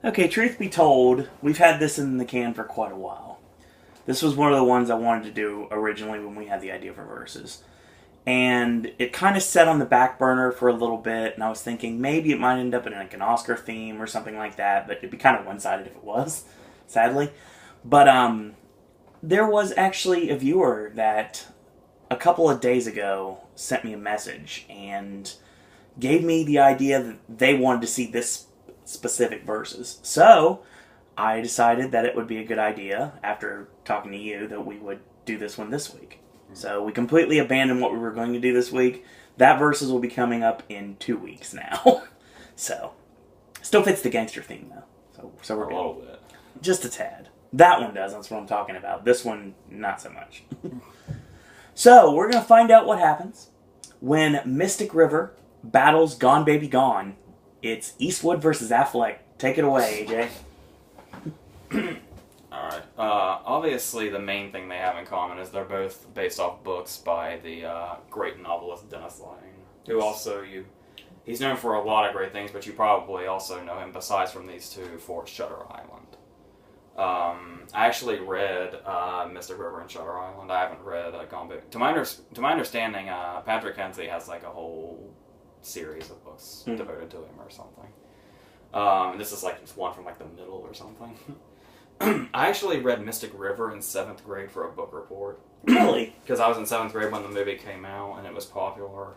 Okay, truth be told, we've had this in the can for quite a while. This was one of the ones I wanted to do originally when we had the idea for verses. And it kind of sat on the back burner for a little bit, and I was thinking maybe it might end up in like an Oscar theme or something like that, but it'd be kind of one-sided if it was, sadly. But there was actually a viewer that a couple of days ago sent me a message and gave me the idea that they wanted to see this specific verses. So I decided that it would be a good idea, after talking to you, that we would do this one this week. So we completely abandoned what we were going to do this week. That verses will be coming up in 2 weeks now. So, still fits the gangster theme though. So we're good. A little bit. Just a tad. That one does, that's what I'm talking about. This one, not so much. So, we're going to find out what happens when Mystic River battles Gone Baby Gone. It's Eastwood versus Affleck. Take it away, AJ. Alright. Obviously, the main thing they have in common is they're both based off books by the great novelist Dennis Lane, who also he's known for a lot of great things, but you probably also know him, besides from these two, for Shutter Island. I actually read Mystic River and Shutter Island. I haven't read Gone Baby. To my understanding, Patrick Kenzie has like a whole series of books devoted to him or something. This is like just one from like the middle or something. I actually read Mystic River in 7th grade for a book report. Really? Because I was in 7th grade when the movie came out, and it was popular,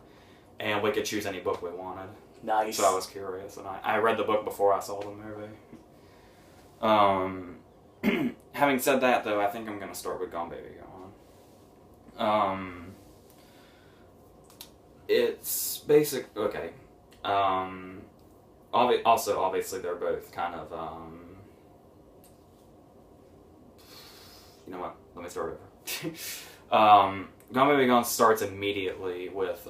and we could choose any book we wanted. Nice. So I was curious, and I read the book before I saw the movie. Having said that, though, I think I'm going to start with Gone Baby Gone. It's basic... Okay. Also, obviously, they're both kind of... You know what? Let me start over. Gone Baby Gone starts immediately with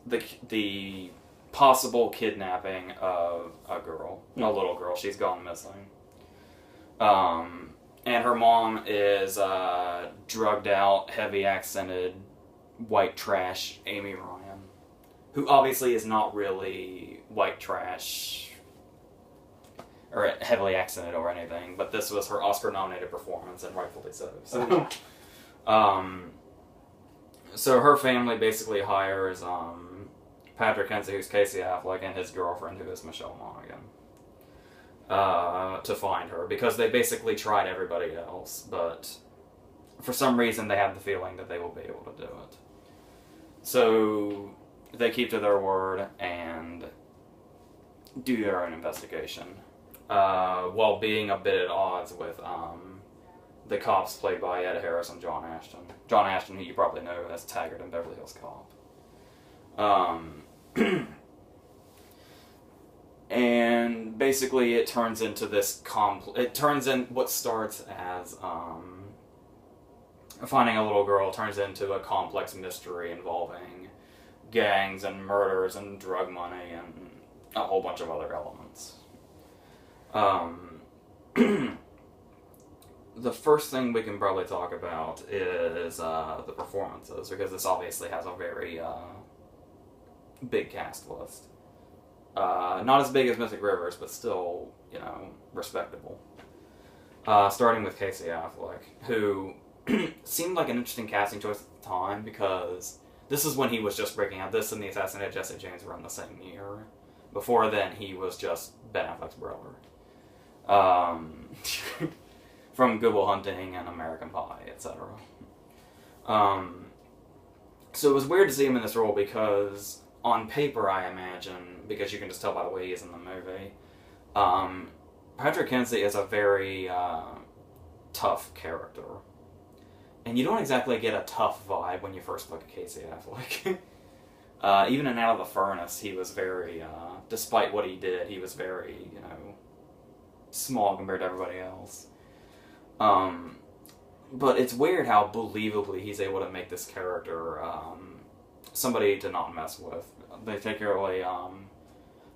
the possible kidnapping of a girl, a little girl. She's gone missing. And her mom is drugged out, heavy accented, white trash Amy Ryan, who obviously is not really white trash or heavily accented or anything, but this was her Oscar-nominated performance, and rightfully so. So her family basically hires Patrick Kenzie, who's Casey Affleck, and his girlfriend, who is Michelle Monaghan, to find her, because they basically tried everybody else, but for some reason they have the feeling that they will be able to do it. So they keep to their word and do their own investigation. While being a bit at odds with the cops played by Ed Harris and John Ashton. John Ashton, who you probably know as Taggart in Beverly Hills Cop. And basically it turns into this what starts as finding a little girl turns into a complex mystery involving gangs and murders and drug money and a whole bunch of other elements. The first thing we can probably talk about is the performances, because this obviously has a very big cast list. Not as big as Mystic Rivers, but still, respectable. Starting with Casey Affleck, who seemed like an interesting casting choice at the time, because this is when he was just breaking out. This and The Assassinated Jesse James were in the same year. Before then, he was just Ben Affleck's brother. From Good Will Hunting and American Pie, etc. So it was weird to see him in this role, because on paper, I imagine, because you can just tell by the way he is in the movie, Patrick Kenzie is a very tough character. And you don't exactly get a tough vibe when you first look at Casey Affleck. Even in Out of the Furnace, he was very, despite what he did, he was very, small compared to everybody else. But it's weird how believably he's able to make this character somebody to not mess with. Particularly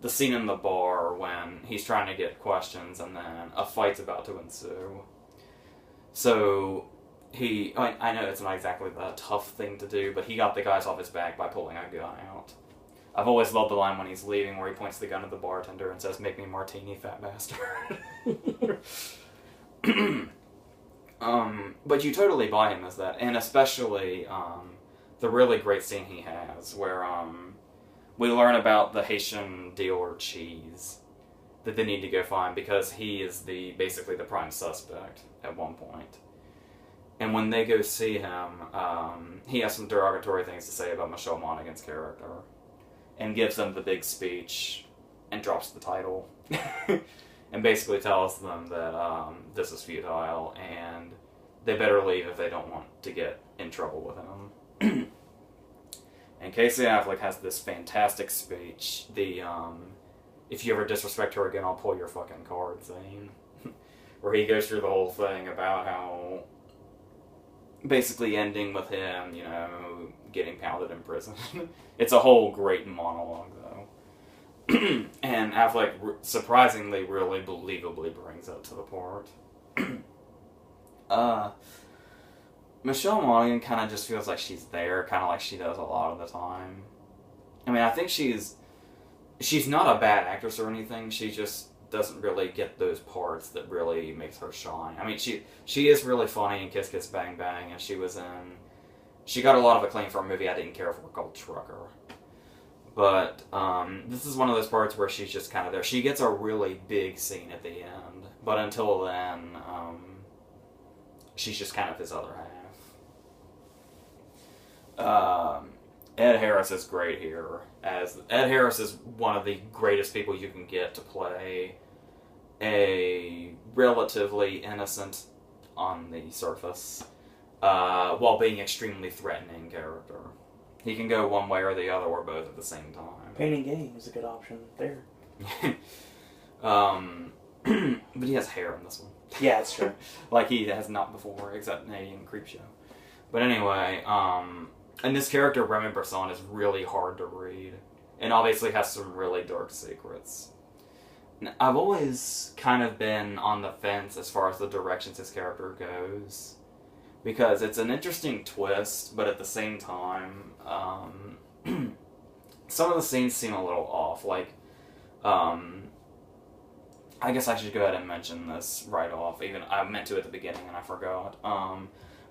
the scene in the bar when he's trying to get questions and then a fight's about to ensue. So I know it's not exactly the tough thing to do, but he got the guys off his back by pulling a gun out. I've always loved the line when he's leaving where he points the gun at the bartender and says, "Make me a martini, fat bastard." But you totally buy him as that, and especially the really great scene he has where we learn about the Haitian dealer Cheese that they need to go find because he is basically the prime suspect at one point. And when they go see him, he has some derogatory things to say about Michelle Monaghan's character and gives them the big speech and drops the title and basically tells them that this is futile and they better leave if they don't want to get in trouble with him. And Casey Affleck has this fantastic speech, if you ever disrespect her again, I'll pull your fucking card scene, where he goes through the whole thing about how basically ending with him, you know, getting pounded in prison. It's a whole great monologue, though. And Affleck surprisingly, really believably brings it to the part. Michelle Monaghan kind of just feels like she's there, kind of like she does a lot of the time. I mean, I think she's not a bad actress or anything, she just doesn't really get those parts that really makes her shine. I mean, she is really funny in Kiss Kiss Bang Bang, and she got a lot of acclaim for a movie I didn't care for called Trucker. But this is one of those parts where she's just kind of there. She gets a really big scene at the end, but until then, she's just kind of his other half. Ed Harris is great here. As Ed Harris is one of the greatest people you can get to play a relatively innocent on the surface, while being extremely threatening character. He can go one way or the other, or both at the same time. Pain and Gain is a good option there. But he has hair in this one. Yeah, it's true. Like he has not before, except in Creepshow. But anyway, and this character, Remy Bresson, is really hard to read, and obviously has some really dark secrets. I've always kind of been on the fence as far as the directions his character goes, because it's an interesting twist, but at the same time, some of the scenes seem a little off. Like, I guess I should go ahead and mention this right off. Even I meant to at the beginning and I forgot.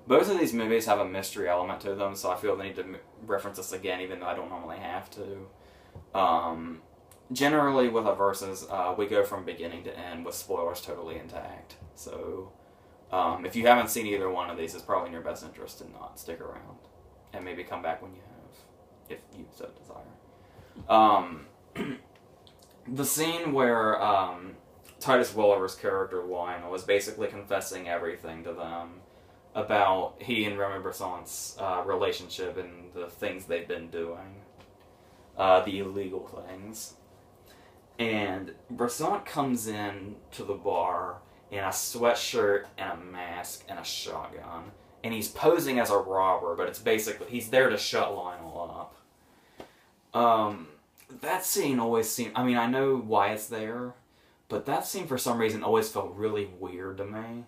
Both of these movies have a mystery element to them, so I feel the need to reference this again, even though I don't normally have to. Generally, with a Versus, we go from beginning to end with spoilers totally intact. So, if you haven't seen either one of these, it's probably in your best interest to not stick around. And maybe come back when you have, if you so desire. The scene where Titus Welliver's character, Lionel, was basically confessing everything to them about he and Remy Bresson's relationship and the things they've been doing. The illegal things. And Bresson comes in to the bar in a sweatshirt and a mask and a shotgun. And he's posing as a robber, but it's basically, he's there to shut Lionel up. That scene always seemed, I mean, I know why it's there, but that scene for some reason always felt really weird to me.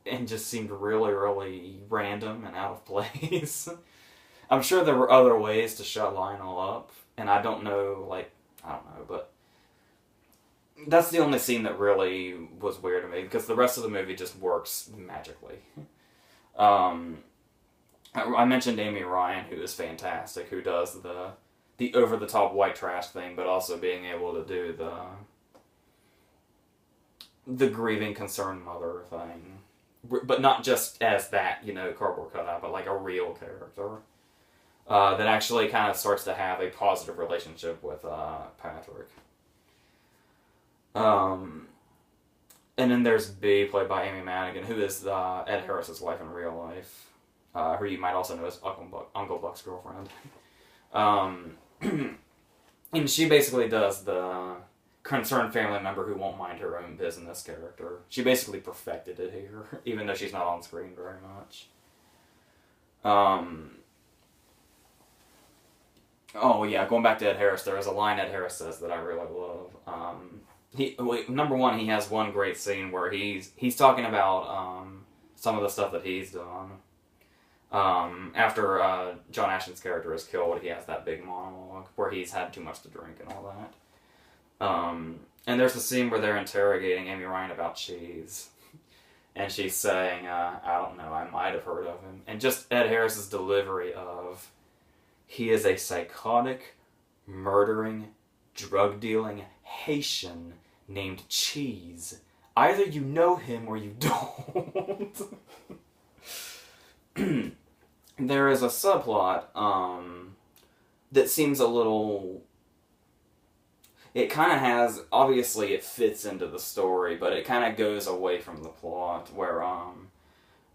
And just seemed really, really random and out of place. I'm sure there were other ways to shut Lionel up, and I don't know, but that's the only scene that really was weird to me, because the rest of the movie just works magically. I mentioned Amy Ryan, who is fantastic, who does the over-the-top white trash thing, but also being able to do the grieving, concerned mother thing. But not just as that, cardboard cutout, but like a real character. That actually kind of starts to have a positive relationship with Patrick. And then there's B, played by Amy Madigan, who is Ed Harris's wife in real life. Who you might also know as Uncle Buck's girlfriend. And she basically does the concerned family member who won't mind her own business character. She basically perfected it here, even though she's not on screen very much. Oh yeah, going back to Ed Harris, there is a line Ed Harris says that I really love. Number one, he has one great scene where he's talking about some of the stuff that he's done. After John Ashton's character is killed, he has that big monologue where he's had too much to drink and all that. And there's the scene where they're interrogating Amy Ryan about cheese. And she's saying, I don't know, I might have heard of him. And just Ed Harris's delivery of, he is a psychotic, murdering, drug-dealing Haitian named Cheese. Either you know him or you don't. There is a subplot that seems a little... It kind of has... Obviously, it fits into the story, but it kind of goes away from the plot, where...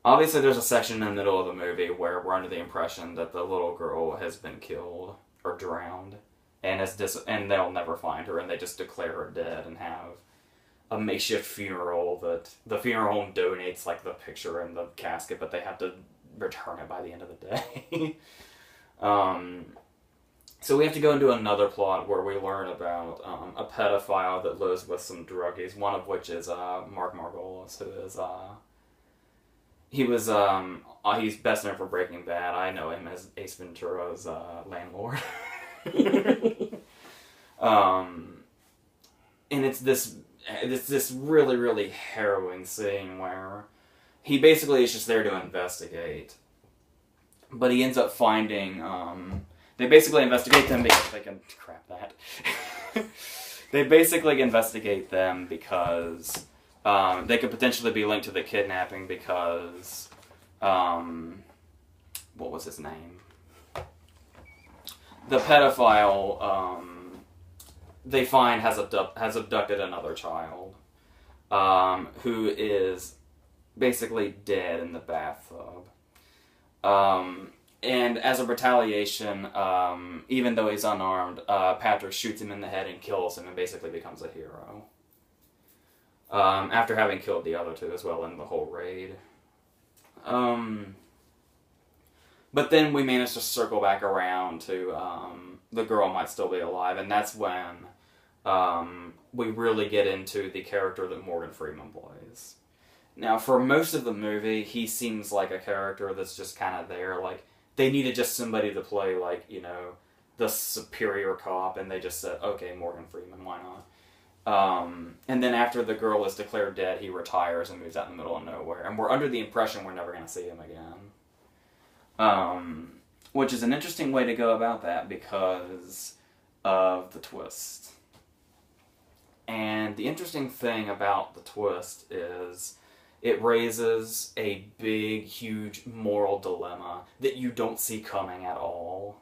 Obviously, there's a section in the middle of the movie where we're under the impression that the little girl has been killed or drowned, and and they'll never find her, and they just declare her dead and have a makeshift funeral that the funeral home donates, like, the picture and the casket, but they have to return it by the end of the day. So we have to go into another plot where we learn about a pedophile that lives with some druggies, one of which is Mark Margolis, who is... he's best known for Breaking Bad. I know him as Ace Ventura's landlord. And it's this really, really harrowing scene where he basically is just there to investigate. But he ends up finding... they basically investigate them because they can... Crap that. They basically investigate them because... they could potentially be linked to the kidnapping because, what was his name? The pedophile, they find has abducted another child, who is basically dead in the bathtub. And as a retaliation, even though he's unarmed, Patrick shoots him in the head and kills him and basically becomes a hero. After having killed the other two as well in the whole raid. But then we managed to circle back around to the girl might still be alive, and that's when we really get into the character that Morgan Freeman plays. Now, for most of the movie, he seems like a character that's just kind of there. Like, they needed just somebody to play, like, you know, the superior cop, and they just said, okay, Morgan Freeman, why not? And then after the girl is declared dead, he retires and moves out in the middle of nowhere. And we're under the impression we're never going to see him again. Which is an interesting way to go about that because of the twist. And the interesting thing about the twist is it raises a big, huge moral dilemma that you don't see coming at all.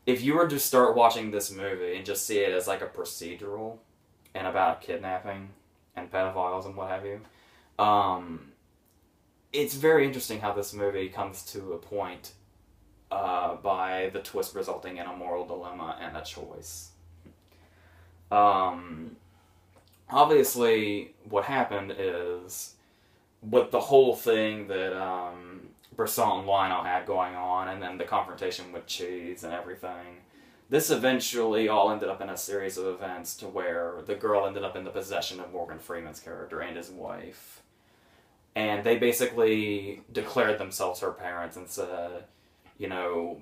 If you were to start watching this movie and just see it as like a procedural, and about kidnapping and pedophiles and what have you. It's very interesting how this movie comes to a point by the twist resulting in a moral dilemma and a choice. Obviously, what happened is, with the whole thing that Brisson and Lionel had going on, and then the confrontation with Cheese and everything, this eventually all ended up in a series of events to where the girl ended up in the possession of Morgan Freeman's character and his wife. And they basically declared themselves her parents and said, you know,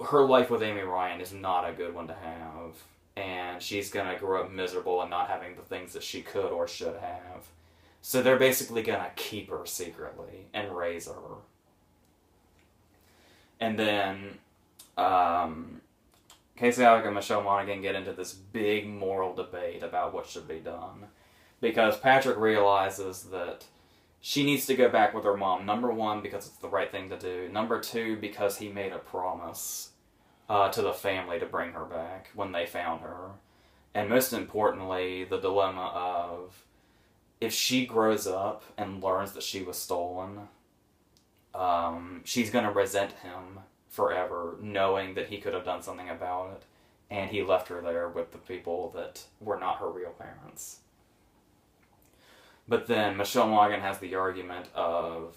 her life with Amy Ryan is not a good one to have. And she's going to grow up miserable and not having the things that she could or should have. So they're basically going to keep her secretly and raise her. And then... Casey Affleck and Michelle Monaghan get into this big moral debate about what should be done. Because Patrick realizes that she needs to go back with her mom. Number one, because it's the right thing to do. Number two, because he made a promise to the family to bring her back when they found her. And most importantly, the dilemma of if she grows up and learns that she was stolen, she's going to resent him forever, knowing that he could have done something about it, and he left her there with the people that were not her real parents. But then Michelle Monaghan has the argument of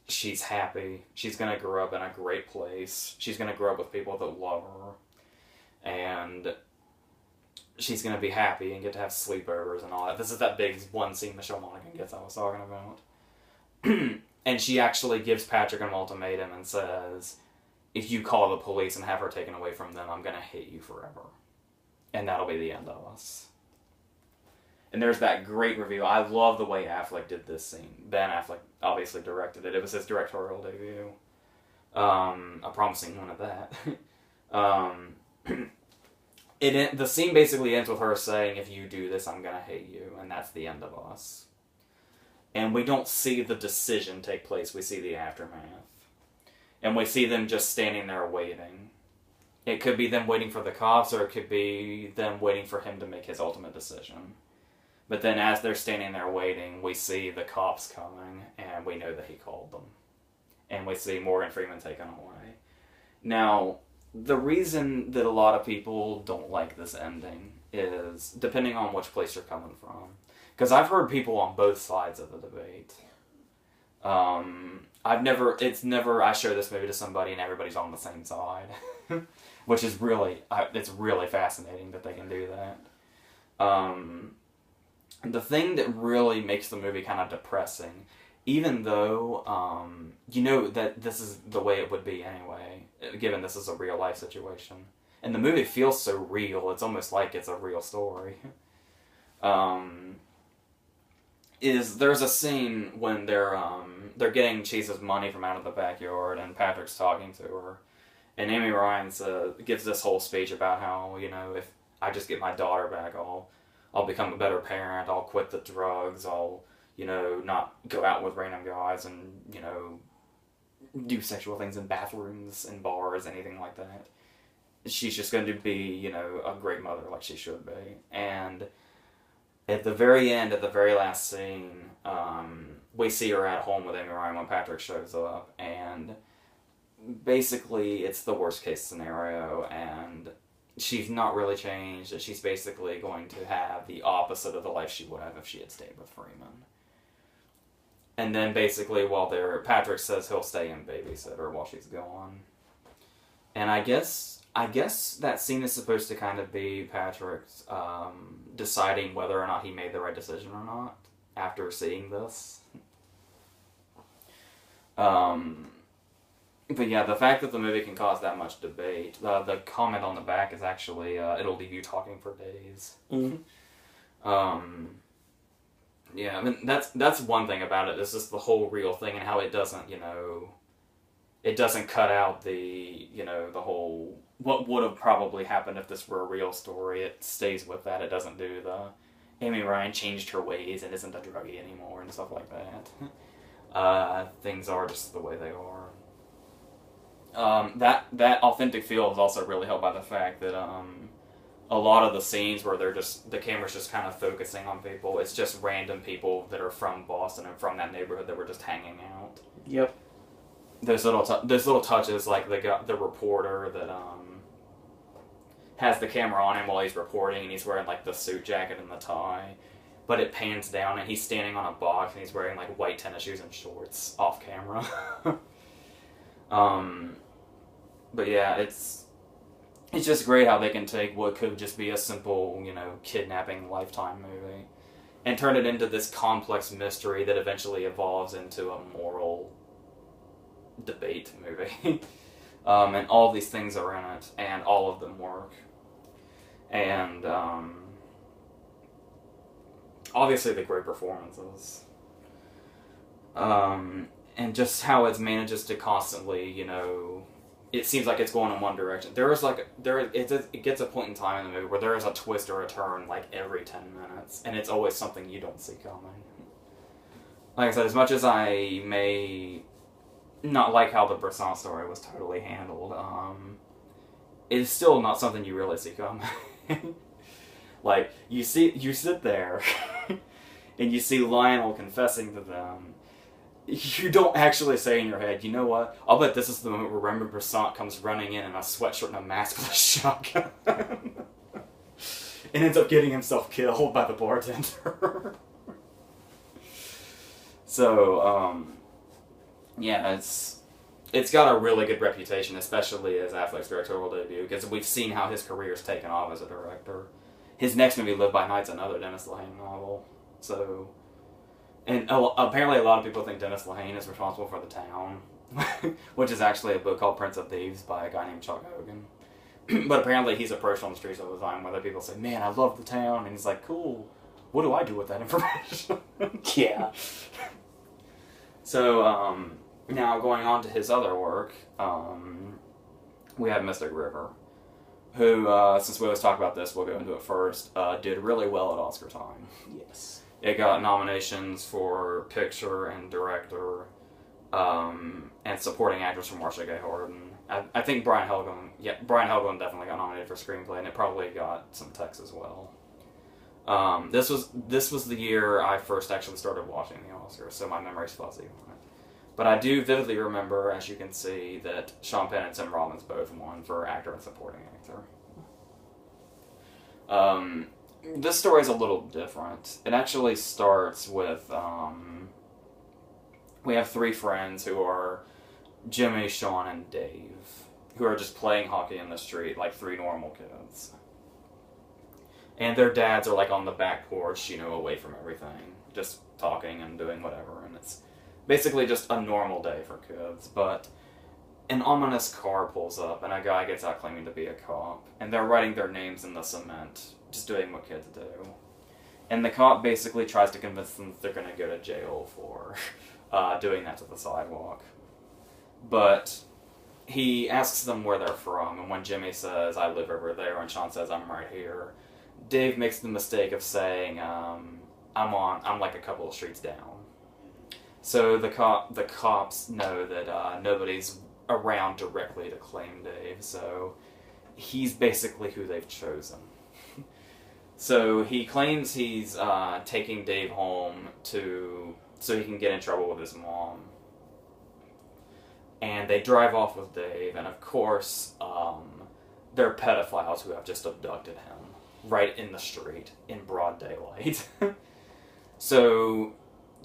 she's happy, she's going to grow up in a great place, she's going to grow up with people that love her, and she's going to be happy and get to have sleepovers and all that. This is that big one scene Michelle Monaghan gets I was talking about. And she actually gives Patrick an ultimatum and says, if you call the police and have her taken away from them, I'm going to hate you forever. And that'll be the end of us. And there's that great review. I love the way Affleck did this scene. Ben Affleck obviously directed it. It was his directorial debut. A promising one at that. The scene basically ends with her saying, if you do this, I'm going to hate you. And that's the end of us. And we don't see the decision take place. We see the aftermath. And we see them just standing there waiting. It could be them waiting for the cops, or it could be them waiting for him to make his ultimate decision. But then as they're standing there waiting, we see the cops coming, and we know that he called them. And we see Morgan Freeman taken away. Now, the reason that a lot of people don't like this ending is, depending on which place you're coming from. Because I've heard people on both sides of the debate. I show this movie to somebody and everybody's on the same side. Which is it's really fascinating that they can do that. The thing that really makes the movie kind of depressing, even though, you know that this is the way it would be anyway, given this is a real life situation. And the movie feels so real, it's almost like it's a real story. There's a scene when they're getting Chase's money from out of the backyard, and Patrick's talking to her, and Amy Ryan gives this whole speech about how, you know, if I just get my daughter back, I'll become a better parent, I'll quit the drugs, I'll, you know, not go out with random guys and, you know, do sexual things in bathrooms and bars, anything like that. She's just going to be, you know, a great mother like she should be. And at the very end, at the very last scene, we see her at home with Amy Ryan when Patrick shows up, and basically it's the worst case scenario, and she's not really changed, and she's basically going to have the opposite of the life she would have if she had stayed with Freeman. And then basically Patrick says he'll stay and babysit her while she's gone. And I guess that scene is supposed to kind of be Patrick's deciding whether or not he made the right decision or not after seeing this. But yeah, the fact that the movie can cause that much debate, the comment on the back is actually, it'll leave you talking for days. Mm-hmm. Yeah, I mean, that's one thing about it, is just the whole real thing and how it doesn't, you know, it doesn't cut out the, you know, the whole, what would have probably happened if this were a real story. It stays with that. It doesn't do the, Amy Ryan changed her ways and isn't a druggie anymore and stuff like that. Things are just the way they are. That authentic feel is also really helped by the fact that a lot of the scenes where the camera's just kind of focusing on people, it's just random people that are from Boston and from that neighborhood that were just hanging out. Yep. There's little touches, like the reporter that has the camera on him while he's reporting, and he's wearing like the suit jacket and the tie, but it pans down and he's standing on a box and he's wearing like white tennis shoes and shorts off camera. But yeah, it's just great how they can take what could just be a simple, you know, kidnapping Lifetime movie and turn it into this complex mystery that eventually evolves into a moral debate movie. And all these things are in it, and all of them work. And obviously the great performances. And just how it manages to constantly, you know, it seems like it's going in one direction. It gets a point in time in the movie where there is a twist or a turn like every 10 minutes, and it's always something you don't see coming. Like I said, as much as I may not like how the Bresson story was totally handled, it's still not something you really see coming. Like, you sit there, and you see Lionel confessing to them. You don't actually say in your head, you know what, I'll bet this is the moment where Raymond Bresson comes running in a sweatshirt and a mask with a shotgun. And ends up getting himself killed by the bartender. So, yeah, it's got a really good reputation, especially as Affleck's directorial debut, because we've seen how his career's taken off as a director. His next movie, Live by Night's another Dennis Lehane novel. So, And apparently a lot of people think Dennis Lehane is responsible for The Town, which is actually a book called Prince of Thieves by a guy named Chuck Hogan. But apparently he's approached on the streets all the time where people say, man, I love The Town. And he's like, cool, what do I do with that information? Yeah. So, now going on to his other work, we have Mystic River, who, since we always talk about this, we'll go into it first, did really well at Oscar time. Yes. It got nominations for picture and director, and supporting actress from Marcia Gay Harden. I think Brian Helgeland definitely got nominated for screenplay, and it probably got some text as well. This was the year I first actually started watching the Oscars, so my memory's fuzzy on it. But I do vividly remember, as you can see, that Sean Penn and Tim Robbins both won for actor and supporting actor. This story is a little different. It actually starts with, we have three friends who are Jimmy, Sean, and Dave, who are just playing hockey in the street like three normal kids. And their dads are like on the back porch, away from everything, just talking and doing whatever, and it's basically just a normal day for kids. But an ominous car pulls up, and a guy gets out claiming to be a cop, and they're writing their names in the cement, just doing what kids do. And the cop basically tries to convince them that they're going to go to jail for doing that to the sidewalk. But he asks them where they're from, and when Jimmy says, I live over there, and Sean says, I'm right here, Dave makes the mistake of saying, I'm like a couple of streets down. So the cops know that nobody's around directly to claim Dave, so he's basically who they've chosen. So he claims he's taking Dave home so he can get in trouble with his mom. And they drive off with Dave, and of course, they're pedophiles who have just abducted him right in the street in broad daylight. So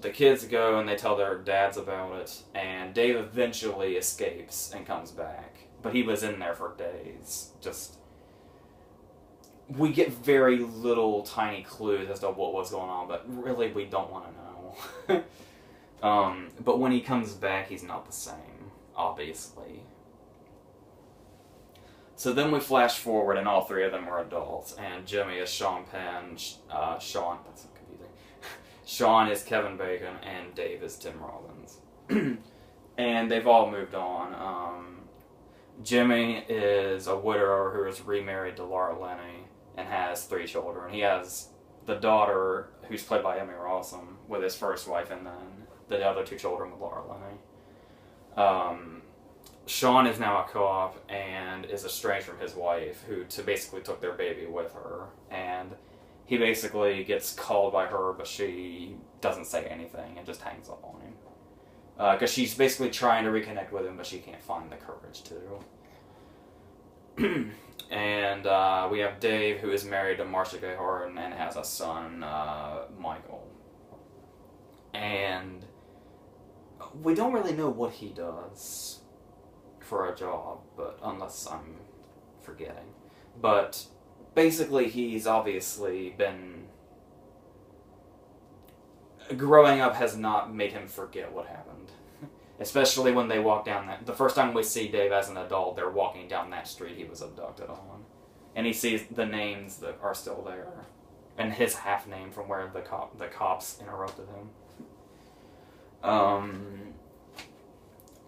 the kids go and they tell their dads about it, and Dave eventually escapes and comes back. But he was in there for days. We get very little tiny clues as to what was going on, but really we don't want to know. But when he comes back, he's not the same, obviously. So then we flash forward, and all three of them are adults, and Jimmy is Sean Penn, that's so confusing. Sean is Kevin Bacon, and Dave is Tim Robbins. And they've all moved on. Jimmy is a widower who is remarried to Laura Linney and has 3 children. He has the daughter, who's played by Emmy Rossum, with his first wife, and then the other 2 children with Laura Linney. Sean is now a co-op and is estranged from his wife, who basically took their baby with her. And he basically gets called by her, but she doesn't say anything and just hangs up on him. Because she's basically trying to reconnect with him, but she can't find the courage to. And we have Dave, who is married to Marcia Gay Harden and has a son, Michael. And we don't really know what he does for a job, but unless I'm forgetting. But basically, he's obviously been... Growing up has not made him forget what happened. Especially when they walk down that... The first time we see Dave as an adult, they're walking down that street he was abducted on. And he sees the names that are still there. And his half name from where the cops interrupted him.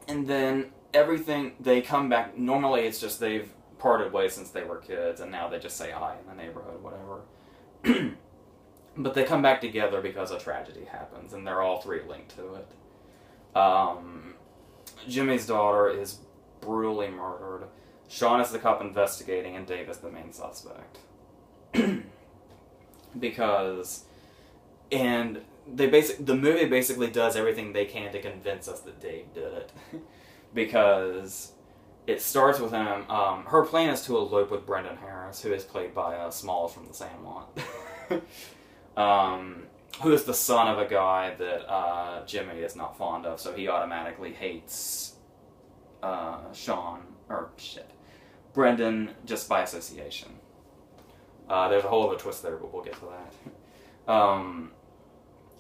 And then everything... They come back... Normally it's just they've parted ways since they were kids, and now they just say hi in the neighborhood, whatever. But they come back together because a tragedy happens, and they're all 3 linked to it. Jimmy's daughter is brutally murdered. Sean is the cop investigating, and Dave is the main suspect. Because... And the movie basically does everything they can to convince us that Dave did it. Because it starts with him... her plan is to elope with Brendan Harris, who is played by Smalls from The Sandlot. Who is the son of a guy that Jimmy is not fond of, so he automatically hates Brendan just by association. There's a whole other twist there, but we'll get to that.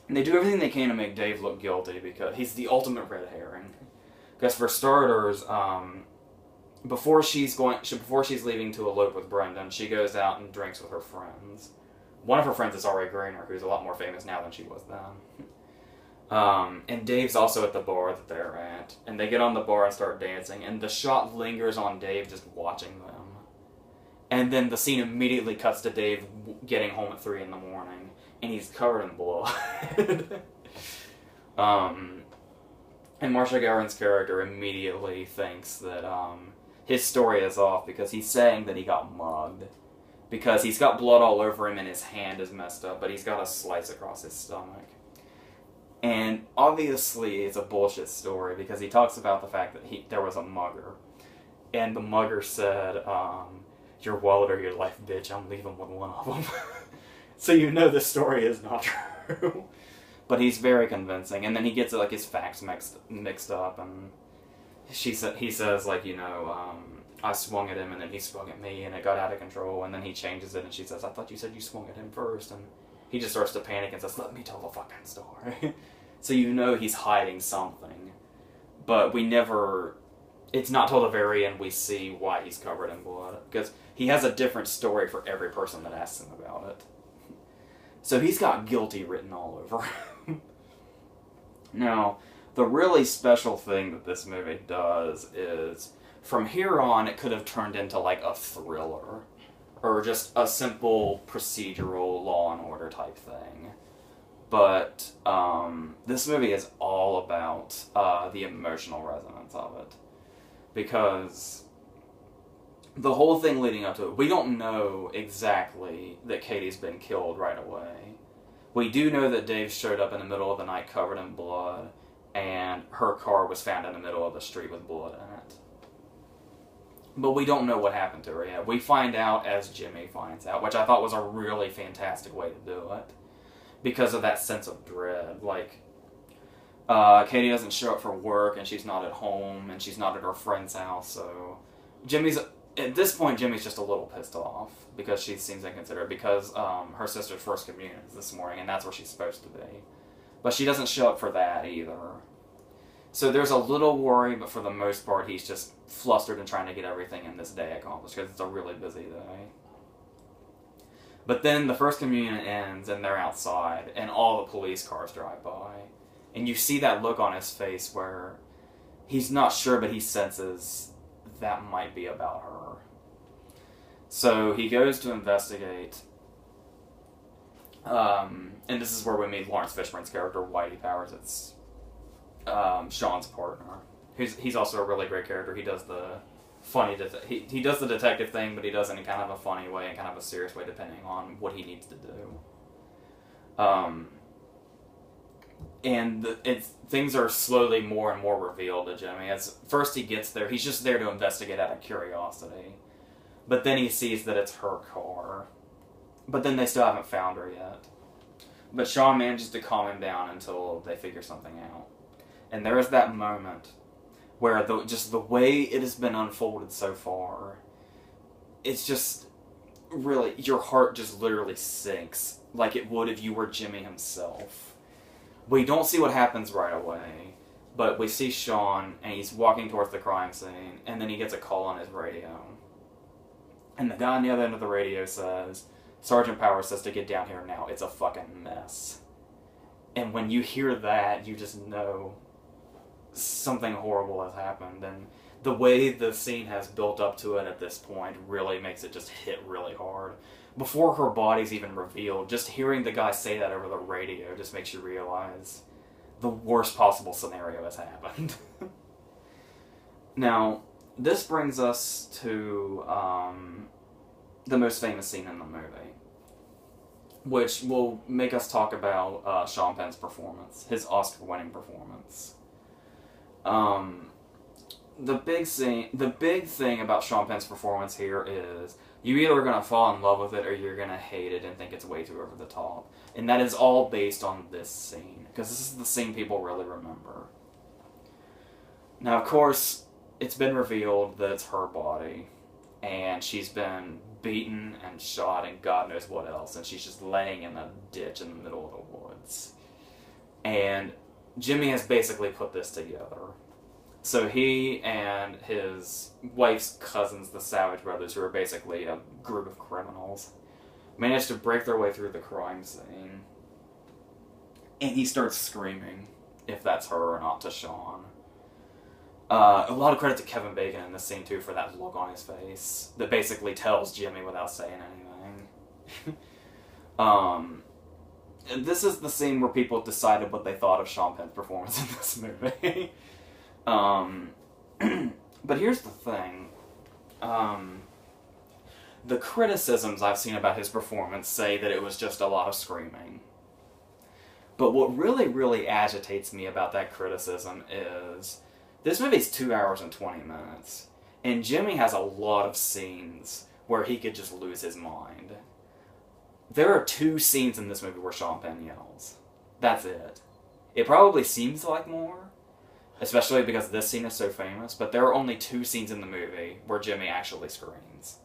And they do everything they can to make Dave look guilty because he's the ultimate red herring. Because for starters, before she's leaving to elope with Brendan, she goes out and drinks with her friends. One of her friends is Ari Grainer, who's a lot more famous now than she was then. And Dave's also at the bar that they're at, and they get on the bar and start dancing, and the shot lingers on Dave just watching them. And then the scene immediately cuts to Dave getting home at 3 in the morning, and he's covered in blood. And Marcia Gowan's character immediately thinks that his story is off because he's saying that he got mugged. Because he's got blood all over him and his hand is messed up, but he's got a slice across his stomach. And obviously it's a bullshit story because he talks about the fact that there was a mugger. And the mugger said, your wallet or your life, bitch, I'm leaving with one of them. So you know this story is not true. But he's very convincing. And then he gets like his facts mixed up, and he says, like, you know, I swung at him and then he swung at me and it got out of control, and then he changes it and she says, I thought you said you swung at him first, and he just starts to panic and says, let me tell the fucking story. So you know he's hiding something. But we never... It's not till the very end we see why he's covered in blood. Because he has a different story for every person that asks him about it. So he's got guilty written all over him. Now, the really special thing that this movie does is, from here on, it could have turned into like a thriller. Or just a simple procedural Law and Order type thing. But this movie is all about the emotional resonance of it. Because the whole thing leading up to it, we don't know exactly that Katie's been killed right away. We do know that Dave showed up in the middle of the night covered in blood, and her car was found in the middle of the street with blood in it. But we don't know what happened to her yet. We find out as Jimmy finds out, which I thought was a really fantastic way to do it. Because of that sense of dread. Like, Katie doesn't show up for work, and she's not at home, and she's not at her friend's house, so... At this point, Jimmy's just a little pissed off, because she seems inconsiderate, because her sister's first communion is this morning, and that's where she's supposed to be. But she doesn't show up for that, either. So there's a little worry, but for the most part, he's just flustered and trying to get everything in this day accomplished, because it's a really busy day. But then the first communion ends, and they're outside, and all the police cars drive by. And you see that look on his face where he's not sure, but he senses that might be about her. So he goes to investigate, and this is where we meet Lawrence Fishburne's character, Whitey Powers. It's Sean's partner. He's also a really great character. He does the funny, he does the detective thing, but he does it in kind of a funny way and kind of a serious way, depending on what he needs to do. And things are slowly more and more revealed to Jimmy. As first he gets there, he's just there to investigate out of curiosity. But then he sees that it's her car. But then they still haven't found her yet. But Sean manages to calm him down until they figure something out. And there is that moment where just the way it has been unfolded so far, it's just really, your heart just literally sinks like it would if you were Jimmy himself. We don't see what happens right away, but we see Sean, and he's walking towards the crime scene, and then he gets a call on his radio. And the guy on the other end of the radio says, Sergeant Powers says to get down here now, it's a fucking mess. And when you hear that, you just know something horrible has happened, and the way the scene has built up to it at this point really makes it just hit really hard. Before her body's even revealed, just hearing the guy say that over the radio just makes you realize the worst possible scenario has happened. Now, this brings us to the most famous scene in the movie, which will make us talk about Sean Penn's performance, his Oscar-winning performance. The big thing about Sean Penn's performance here is you either are going to fall in love with it or you're going to hate it and think it's way too over the top. And that is all based on this scene, because this is the scene people really remember. Now, of course, it's been revealed that it's her body, and she's been beaten and shot and God knows what else, and she's just laying in a ditch in the middle of the woods. And Jimmy has basically put this together. So he and his wife's cousins, the Savage Brothers, who are basically a group of criminals, managed to break their way through the crime scene. And he starts screaming, if that's her or not, to Sean. A lot of credit to Kevin Bacon in this scene, too, for that look on his face that basically tells Jimmy without saying anything. And this is the scene where people decided what they thought of Sean Penn's performance in this movie. But here's the thing. The criticisms I've seen about his performance say that it was just a lot of screaming. But what really, really agitates me about that criticism is this movie's 2 hours and 20 minutes. And Jimmy has a lot of scenes where he could just lose his mind. There are 2 scenes in this movie where Sean Penn yells. That's it. It probably seems like more, especially because this scene is so famous, but there are only 2 scenes in the movie where Jimmy actually screams.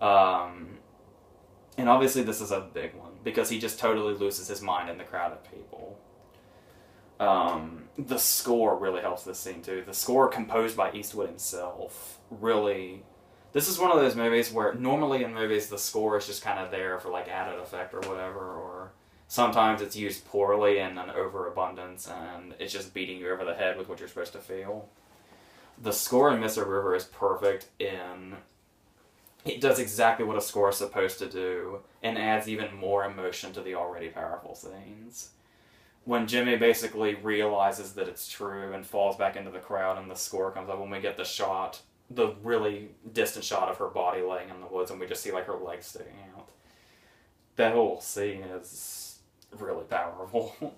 And obviously this is a big one, because he just totally loses his mind in the crowd of people. The score really helps this scene, too. The score, composed by Eastwood himself, really... This is one of those movies where, normally in movies, the score is just kind of there for, like, added effect or whatever, or sometimes it's used poorly in an overabundance, and it's just beating you over the head with what you're supposed to feel. The score in Mr. River is perfect in... It does exactly what a score is supposed to do, and adds even more emotion to the already powerful scenes. When Jimmy basically realizes that it's true and falls back into the crowd and the score comes up, when we get the shot, the really distant shot of her body laying in the woods, and we just see like her legs sticking out. That whole scene is really powerful.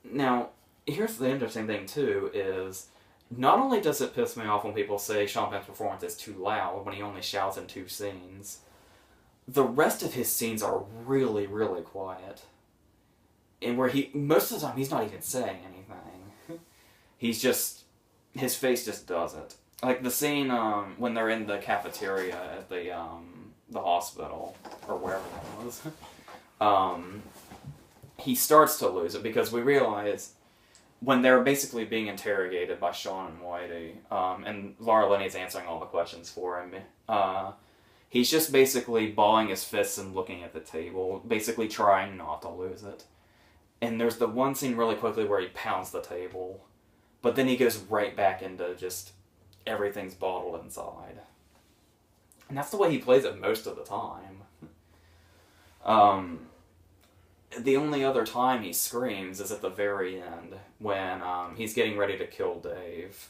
Now, here's the interesting thing too, is not only does it piss me off when people say Sean Penn's performance is too loud when he only shouts in 2 scenes, the rest of his scenes are really, really quiet. And where most of the time, he's not even saying anything. He's just, his face just does it. Like the scene when they're in the cafeteria at the hospital, or wherever that was, he starts to lose it because we realize when they're basically being interrogated by Sean and Whitey, and Laura Linney's answering all the questions for him, he's just basically balling his fists and looking at the table, basically trying not to lose it. And there's the one scene really quickly where he pounds the table, but then he goes right back into just everything's bottled inside. And that's the way he plays it most of the time. The only other time he screams is at the very end, when he's getting ready to kill Dave.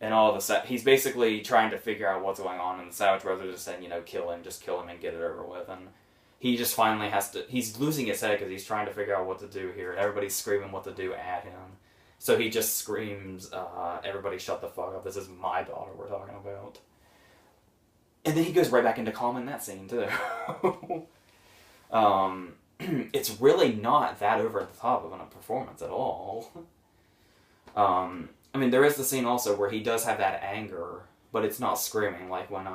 And all of a sudden, he's basically trying to figure out what's going on, and the Savage Brothers are saying, kill him and get it over with. And he just finally has to, he's losing his head because he's trying to figure out what to do here, and everybody's screaming what to do at him. So he just screams, everybody shut the fuck up, this is my daughter we're talking about. And then he goes right back into calming that scene, too. It's really not that over the top of a performance at all. I mean, there is the scene also where he does have that anger, but it's not screaming, like when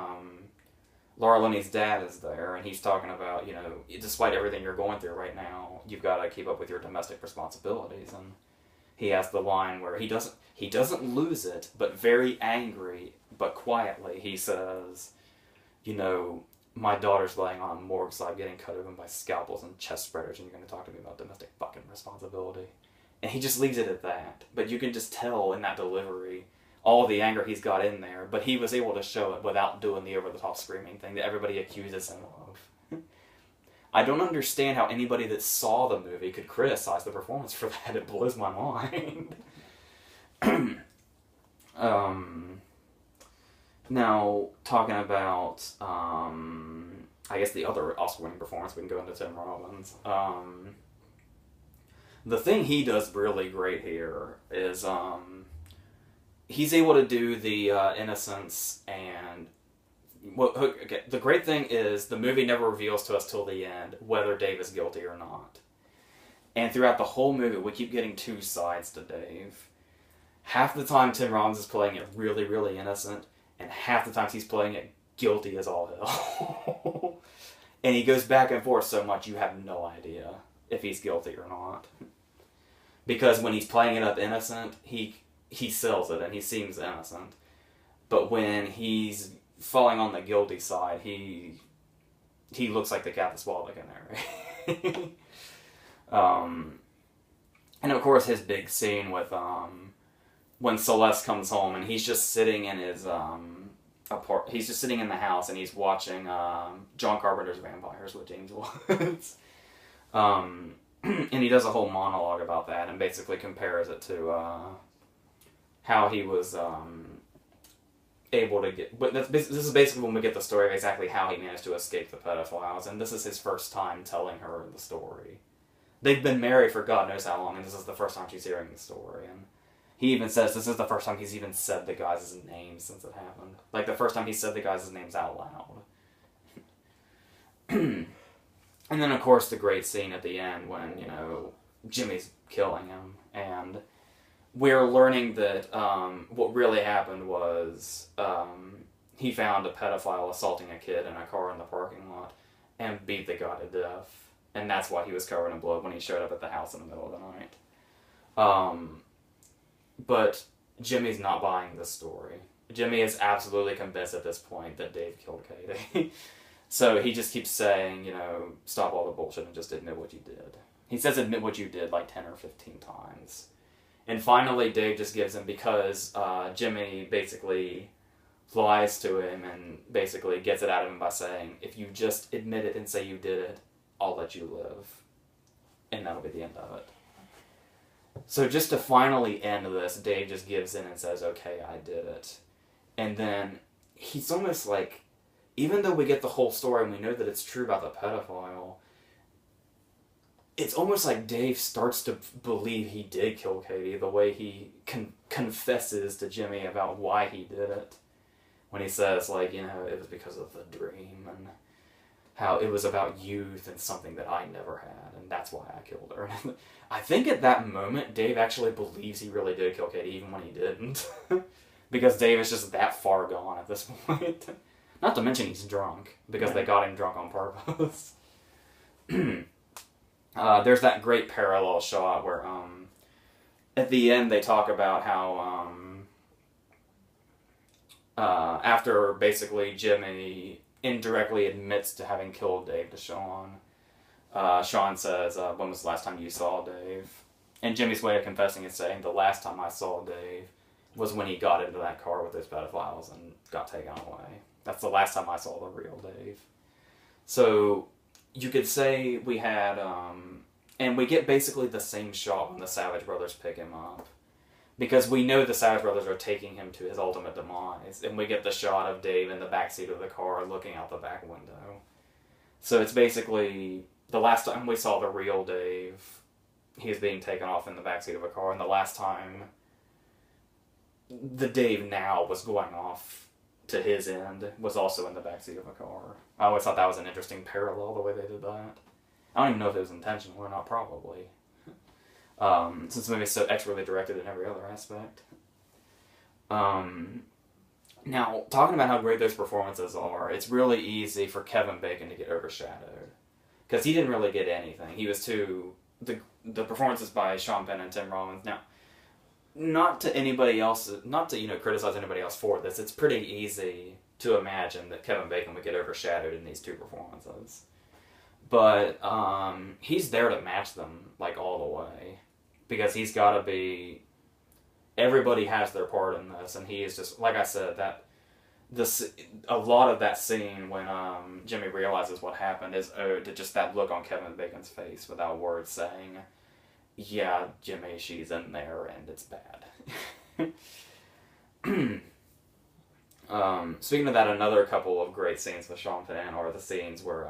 Laura Linney's dad is there, and he's talking about, despite everything you're going through right now, you've got to keep up with your domestic responsibilities, and he has the line where he doesn't lose it, but very angry, but quietly, he says, my daughter's laying on a morgue slab getting cut open by scalpels and chest spreaders, and you're going to talk to me about domestic fucking responsibility. And he just leaves it at that. But you can just tell in that delivery all the anger he's got in there, but he was able to show it without doing the over-the-top screaming thing that everybody accuses him of. I don't understand how anybody that saw the movie could criticize the performance for that. It blows my mind. Now, talking about, I guess the other Oscar-winning performance, we can go into Tim Robbins. The thing he does really great here is, he's able to do the innocence and... the great thing is the movie never reveals to us till the end whether Dave is guilty or not. And throughout the whole movie, we keep getting 2 sides to Dave. Half the time, Tim Robbins is playing it really, really innocent, and half the times he's playing it guilty as all hell. And he goes back and forth so much you have no idea if he's guilty or not. Because when he's playing it up innocent, he sells it and he seems innocent. But when he's falling on the guilty side, he looks like the cat that swallowed the canary. And of course his big scene with when Celeste comes home and he's just sitting in his he's just sitting in the house and he's watching John Carpenter's Vampires with James Woods. And he does a whole monologue about that and basically compares it to how he was able to get... But this is basically when we get the story of exactly how he managed to escape the pedophiles, and this is his first time telling her the story. They've been married for God knows how long, and this is the first time she's hearing the story. And he even says this is the first time he's even said the guys' names since it happened. Like, the first time he said the guys' names out loud. And then, of course, the great scene at the end when, you know, Jimmy's killing him, and we're learning that what really happened was he found a pedophile assaulting a kid in a car in the parking lot and beat the guy to death. And that's why he was covered in blood when he showed up at the house in the middle of the night. But Jimmy's not buying this story. Jimmy is absolutely convinced at this point that Dave killed Katie. So he just keeps saying, you know, stop all the bullshit and just admit what you did. He says admit what you did like 10 or 15 times. And finally Dave just gives in because Jimmy basically lies to him and basically gets it out of him by saying, if you just admit it and say you did it, I'll let you live. And that'll be the end of it. So just to finally end this, Dave just gives in and says, okay, I did it. And then he's almost like, even though we get the whole story and we know that it's true about the pedophile, it's almost like Dave starts to believe he did kill Katie the way he confesses to Jimmy about why he did it. When he says, like, you know, it was because of the dream and how it was about youth and something that I never had, and that's why I killed her. I think at that moment, Dave actually believes he really did kill Katie, even when he didn't. Because Dave is just that far gone at this point. Not to mention he's drunk, because they got him drunk on purpose. There's that great parallel shot where, at the end they talk about how, after basically Jimmy indirectly admits to having killed Dave to Sean, Sean says, when was the last time you saw Dave? And Jimmy's way of confessing is saying, the last time I saw Dave was when he got into that car with those pedophiles and got taken away. That's the last time I saw the real Dave. So, you could say we had, and we get basically the same shot when the Savage Brothers pick him up. Because we know the Savage Brothers are taking him to his ultimate demise. And we get the shot of Dave in the backseat of the car looking out the back window. So it's basically, the last time we saw the real Dave, he was being taken off in the backseat of a car. And the last time the Dave now was going off to his end was also in the backseat of a car. I always thought that was an interesting parallel, the way they did that. I don't even know if it was intentional or not, probably. Since the movie's so expertly directed in every other aspect. Now, talking about how great those performances are, it's really easy for Kevin Bacon to get overshadowed. Because he didn't really get anything. He was too... The performances by Sean Penn and Tim Robbins. Now, not to anybody else, not to, you know, criticize anybody else for this, it's pretty easy to imagine that Kevin Bacon would get overshadowed in these two performances. But, he's there to match them, like, all the way. Because he's gotta be... Everybody has their part in this, and he is just, like I said, a lot of that scene when, Jimmy realizes what happened is owed to just that look on Kevin Bacon's face without words saying, yeah, Jimmy, she's in there, and it's bad. Speaking of that, another couple of great scenes with Sean Penn are the scenes where,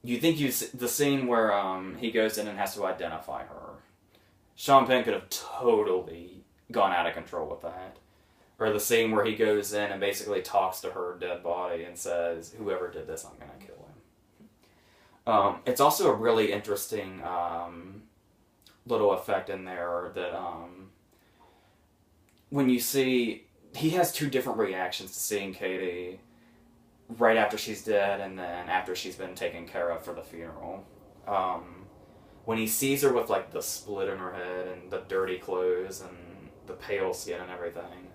the scene where, he goes in and has to identify her. Sean Penn could have totally gone out of control with that. Or the scene where he goes in and basically talks to her dead body and says, whoever did this, I'm gonna kill him. It's also a really interesting little effect in there that when you see... He has two different reactions to seeing Katie right after she's dead and then after she's been taken care of for the funeral. when he sees her with like the split in her head and the dirty clothes and the pale skin and everything,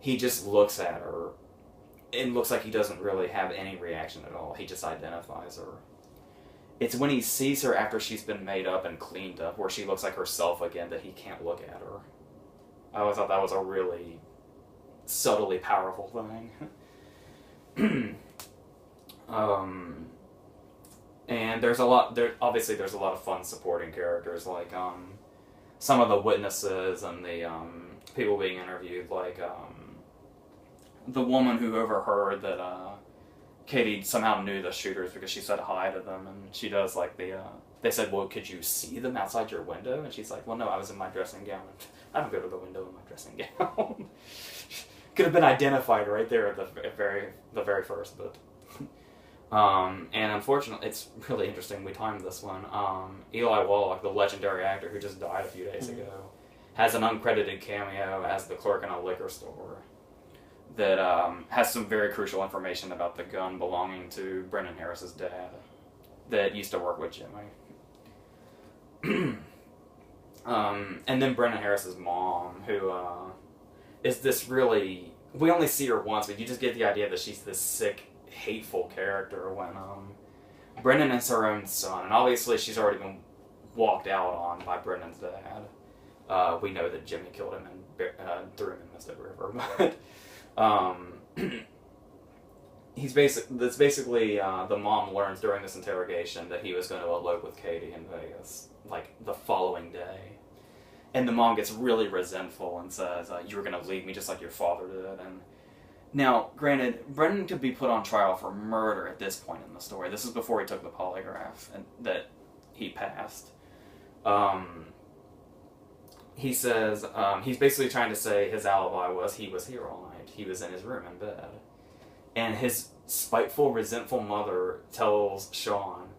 he just looks at her. It looks like he doesn't really have any reaction at all. He just identifies her. It's when he sees her after she's been made up and cleaned up, where she looks like herself again, that he can't look at her. I always thought that was a really subtly powerful thing. And there's a lot. Obviously, there's a lot of fun supporting characters, like some of the witnesses and the people being interviewed, like the woman who overheard that Katie somehow knew the shooters because she said hi to them, and she does like the. They said, "Well, could you see them outside your window?" And she's like, "Well, no, I was in my dressing gown. I don't go to the window in my dressing gown." Could have been identified right there at the very first bit. And unfortunately, it's really interesting. We timed this one. Eli Wallach, the legendary actor who just died a few days ago, has an uncredited cameo as the clerk in a liquor store that has some very crucial information about the gun belonging to Brendan Harris's dad that used to work with Jimmy. And then Brendan Harris's mom, who is this really... We only see her once, but you just get the idea that she's this sick, hateful character when Brendan is her own son, and obviously she's already been walked out on by Brendan's dad. We know that Jimmy killed him and threw him in the Mystic River, but that's basically the mom learns during this interrogation that he was going to elope with Katie in Vegas, like the following day. And the mom gets really resentful and says, "You were going to leave me just like your father did." And now, granted, Brendan could be put on trial for murder at this point in the story. This is before he took the polygraph and that he passed. He says, he's basically trying to say his alibi was he was here all night. He was in his room in bed. And his spiteful, resentful mother tells Sean,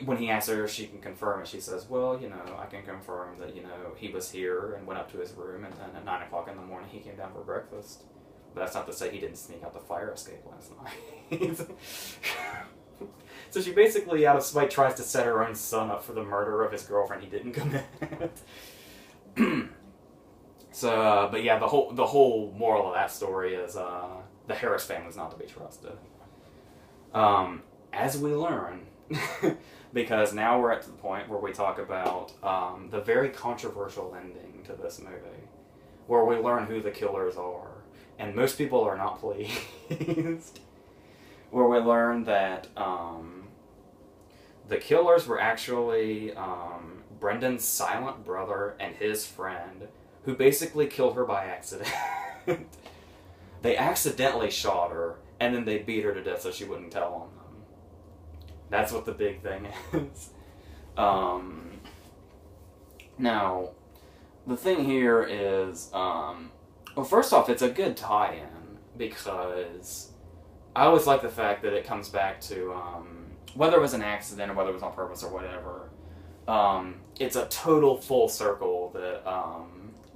when he asks her if she can confirm it, she says, "Well, I can confirm that, he was here and went up to his room, and then at 9 o'clock in the morning he came down for breakfast. But that's not to say he didn't sneak out the fire escape last night." So she basically, out of spite, tries to set her own son up for the murder of his girlfriend he didn't commit. So, but yeah, the whole moral of that story is the Harris family's not to be trusted. As we learn, because now we're at the point where we talk about the very controversial ending to this movie, where we learn who the killers are, and most people are not pleased. Where we learn that the killers were actually Brendan's silent brother and his friend, who basically killed her by accident. They accidentally shot her, and then they beat her to death so she wouldn't tell on them. That's what the big thing is. Now, the thing here is, well, first off, it's a good tie-in, because I always like the fact that it comes back to, whether it was an accident or whether it was on purpose or whatever, it's a total full circle that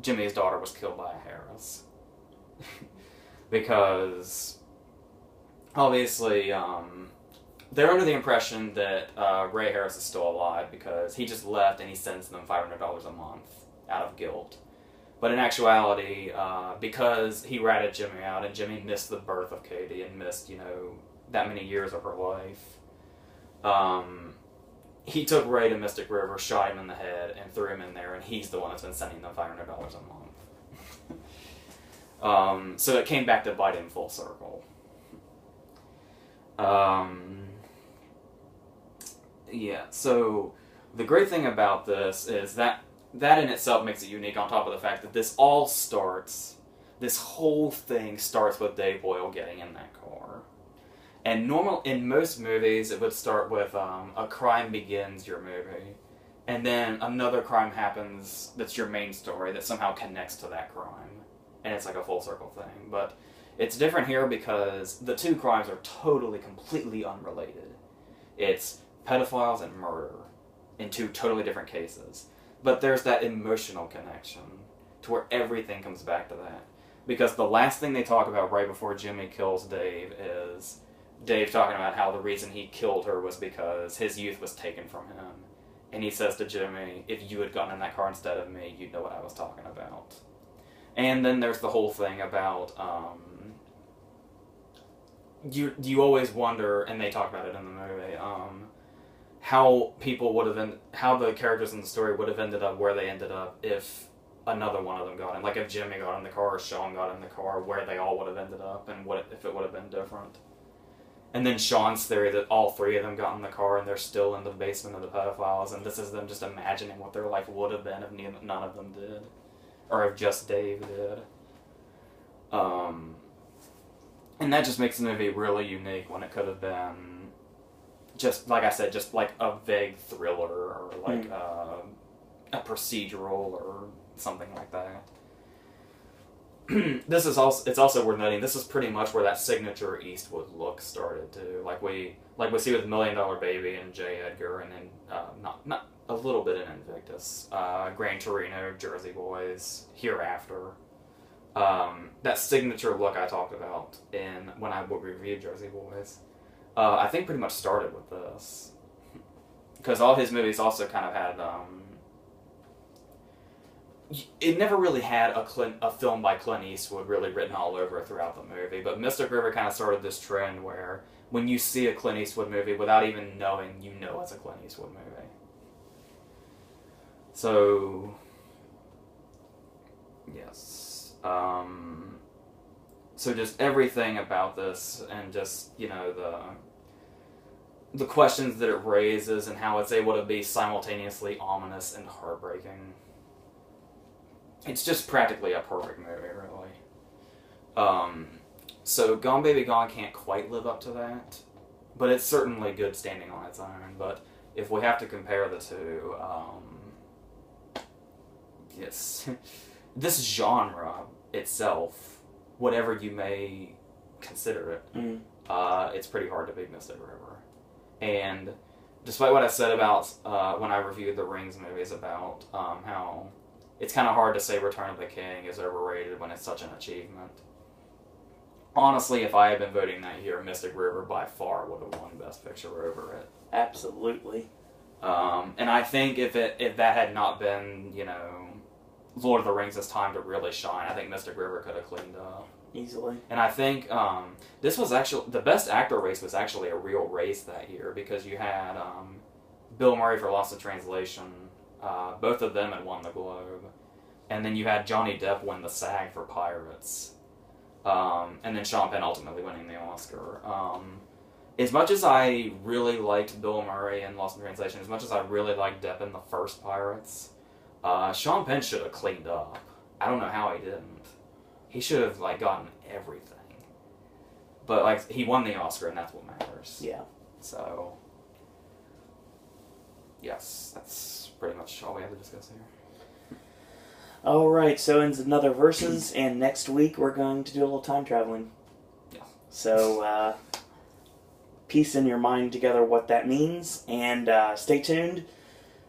Jimmy's daughter was killed by a Harris. Because, obviously, they're under the impression that Ray Harris is still alive because he just left and he sends them $500 a month out of guilt. But in actuality, because he ratted Jimmy out and Jimmy missed the birth of Katie and missed, that many years of her life, he took Ray to Mystic River, shot him in the head, and threw him in there, and he's the one that's been sending them $500 a month. So it came back to bite him full circle. Yeah, so the great thing about this is that in itself makes it unique, on top of the fact that this whole thing starts with Dave Boyle getting in that car. And in most movies, it would start with a crime begins your movie, and then another crime happens that's your main story that somehow connects to that crime, and it's like a full circle thing. But it's different here because the two crimes are totally, completely unrelated. It's pedophiles and murder in two totally different cases. But there's that emotional connection to where everything comes back to that. Because the last thing they talk about right before Jimmy kills Dave is Dave talking about how the reason he killed her was because his youth was taken from him. And he says to Jimmy, if you had gotten in that car instead of me, you'd know what I was talking about. And then there's the whole thing about, you always wonder, and they talk about it in the movie, how people would have how the characters in the story would have ended up where they ended up if another one of them got in. Like if Jimmy got in the car or Sean got in the car, where they all would have ended up and what if it would have been different. And then Sean's theory that all three of them got in the car and they're still in the basement of the pedophiles, and this is them just imagining what their life would have been if none of them did. Or if just Dave did. And that just makes the movie really unique when it could have been just, like I said, just like a vague thriller or like a procedural or something like that. It's also worth noting, this is pretty much where that signature Eastwood look started too. Like we see with $1 Million Baby and J. Edgar, and then not a little bit in Invictus, Gran Torino, Jersey Boys, Hereafter. That signature look I talked about when I reviewed Jersey Boys, I think pretty much started with this, because all his movies also kind of had. It never really had a film by Clint Eastwood really written all over it throughout the movie, but Mystic River kind of started this trend where when you see a Clint Eastwood movie, without even knowing, you know it's a Clint Eastwood movie. So, yes. So just everything about this, and just, you know, the questions that it raises, and how it's able to be simultaneously ominous and heartbreaking. It's just practically a perfect movie, really. So Gone Baby Gone can't quite live up to that, but it's certainly good standing on its own. But if we have to compare the two, yes, this genre itself, whatever you may consider it, it's pretty hard to beat Mystic River. And despite what I said about when I reviewed the Rings movies about how it's kind of hard to say Return of the King is overrated when it's such an achievement. Honestly, if I had been voting that year, Mystic River by far would have won Best Picture over it. Absolutely. And I think if that had not been, you know, Lord of the Rings' time to really shine, I think Mystic River could have cleaned up. Easily. And I think this was actually, the Best Actor race was actually a real race that year, because you had Bill Murray for Lost in Translation. Both of them had won the Globe. And then you had Johnny Depp win the SAG for Pirates. And then Sean Penn ultimately winning the Oscar. As much as I really liked Bill Murray in Lost in Translation, as much as I really liked Depp in the first Pirates, Sean Penn should have cleaned up. I don't know how he didn't. He should have gotten everything. But he won the Oscar, and that's what matters. Yeah. So, yes, that's pretty much all we have to discuss here. Alright, so ends another Versus, and next week we're going to do a little time traveling. Yeah. So, piece in your mind together what that means, and stay tuned.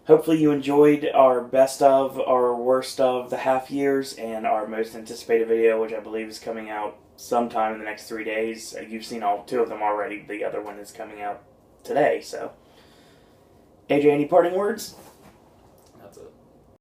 Hopefully you enjoyed our best of, our worst of the half years, and our most anticipated video, which I believe is coming out sometime in the next 3 days. You've seen all two of them already. The other one is coming out today, so. AJ, any parting words?